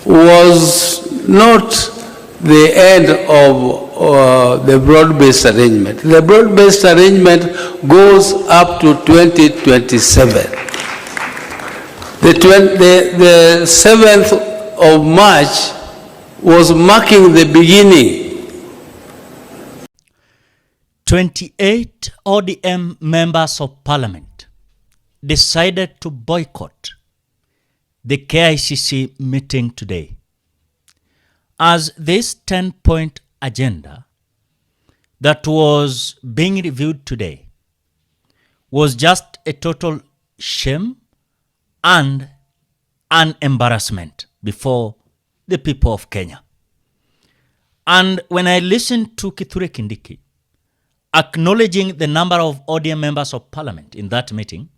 was not the end of the broad-based arrangement. The broad-based arrangement goes up to 2027. The 7th of March was marking the beginning. 28 ODM members of parliament decided to boycott the KICC meeting today, as this 10-point agenda that was being reviewed today was just a total shame and an embarrassment before the people of Kenya. And when I listened to Kithure Kindiki acknowledging the number of ODM members of parliament in that meeting,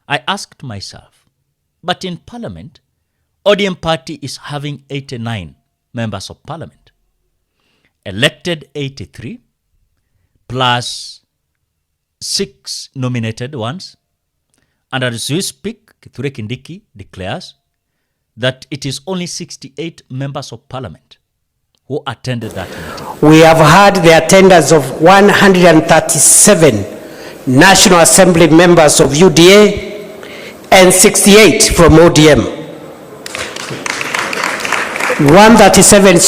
I asked myself, but in parliament, ODM party is having 89 members of parliament, elected 83, plus 6 nominated ones. And as we speak, Kithure Kindiki declares that it is only 68 members of parliament who attended that meeting. We have had the attendance of 137 National Assembly members of UDA and 68 from ODM. 137,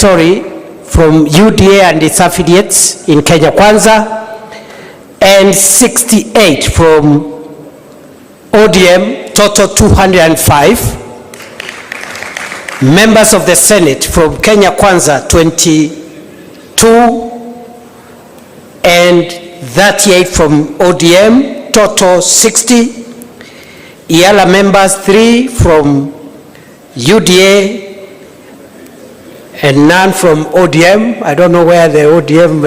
from UDA and its affiliates in Kenya Kwanza, and 68 from ODM, total 205. Members of the Senate from Kenya Kwanza, 22, and 38 from ODM, total 60. Yala members 3 from UDA and none from ODM. I don't know where the ODM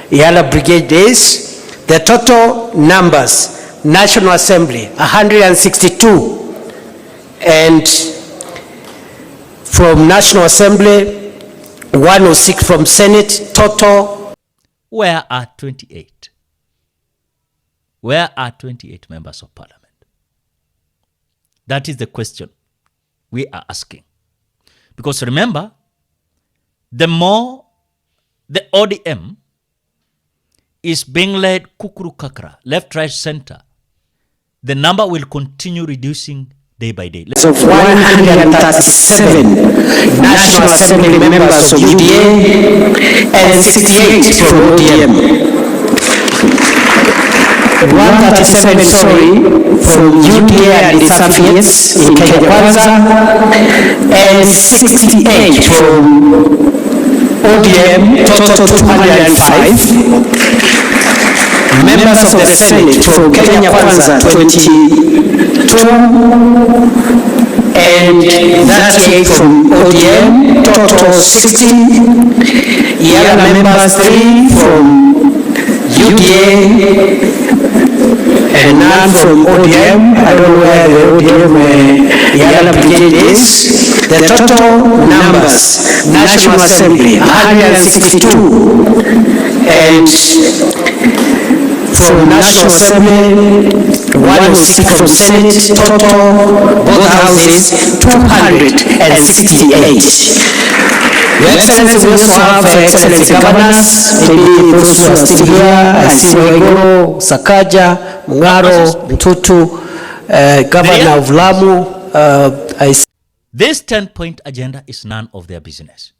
Yala brigade is. The total numbers, National Assembly 162, and from National Assembly 106 from Senate, total. Where are 28? Where are 28 members of parliament? That is the question we are asking. Because remember, the more the ODM is being led kukuru kakra, left, right, center, the number will continue reducing day by day. So 137 National Assembly members of UDA and 68 from ODM. 137, from UDA and its affiliates in Kenya Kwanza, and 68 from ODM, total 205. Members of the Senate from Kenya Kwanza, 22, and 38 from ODM, total 60. Yala members 3 from UDA and none from ODM. I don't know where the ODM Yala brigade is. The total numbers, National Assembly 162, and from National Assembly 106 from Senate, total both houses 268. Your Excellency, we also have Excellency Governors, maybe those who are still here. I see Waiguru, Sakaja, Mungaro, Mtutu, Governor of Lamu. This 10-point agenda is none of their business.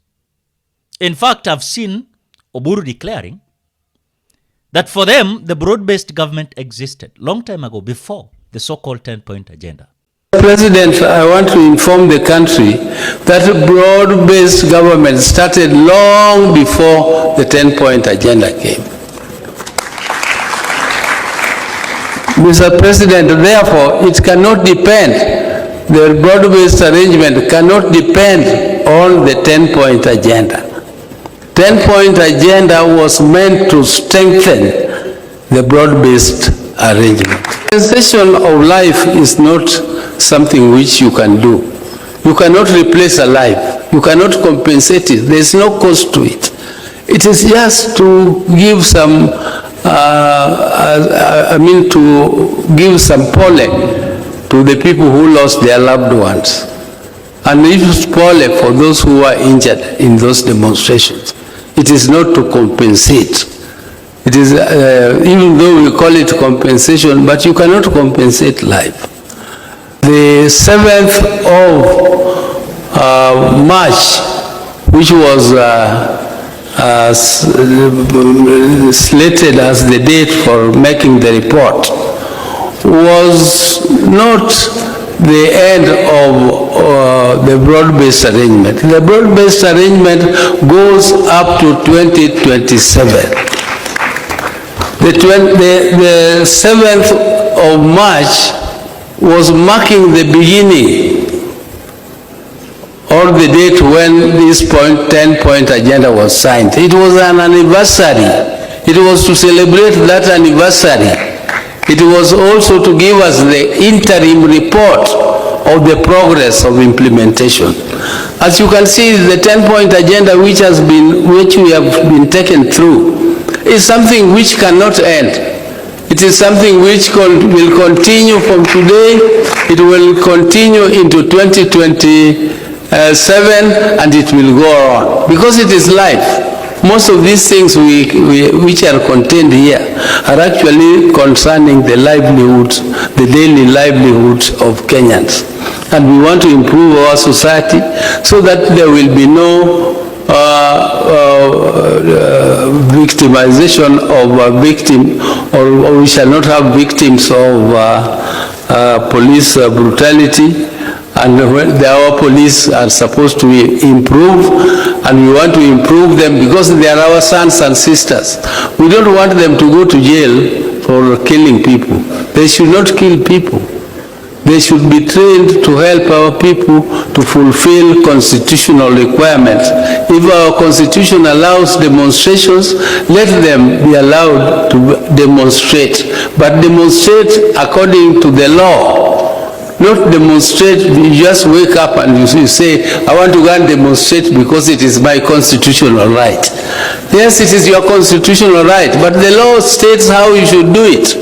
In fact, I've seen Oburu declaring that for them, the broad-based government existed long time ago, before the so-called 10-point agenda. President, I want to inform the country that broad-based government started long before the 10-point agenda came. Mr. President, therefore, it cannot depend, the broad-based arrangement cannot depend on the 10-point agenda. 10-point agenda was meant to strengthen the broad-based arrangement. Compensation of life is not something which you can do. You cannot replace a life. You cannot compensate it. There is no cost to it. It is just to give some, to give some pollen to the people who lost their loved ones. and if spoil for those who were injured in those demonstrations. It is not to compensate. It is, even though we call it compensation, but you cannot compensate life. The 7th of March, which was slated as the date for making the report, was not the end of the broad-based arrangement. The broad-based arrangement goes up to 2027. The 7th of March was marking the beginning or the date when this 10-point agenda was signed. It was an anniversary. It was to celebrate that anniversary. It was also to give us the interim report of the progress of implementation. As you can see, the 10-point agenda which we have been taken through is something which cannot end. It is something which will continue from today. It will continue into 2027, and it will go on because it is life. Most of these things which are contained here are actually concerning the livelihoods, the daily livelihoods of Kenyans. And we want to improve our society so that there will be no victimization of a victim, or we shall not have victims of police brutality. And our police are supposed to improve, and we want to improve them because they are our sons and sisters. We don't want them to go to jail for killing people. They should not kill people. They should be trained to help our people to fulfill constitutional requirements. If our constitution allows demonstrations, let them be allowed to demonstrate, but demonstrate according to the law. Not demonstrate, you just wake up and you say, I want to go and demonstrate because it is my constitutional right. Yes, it is your constitutional right, but the law states how you should do it.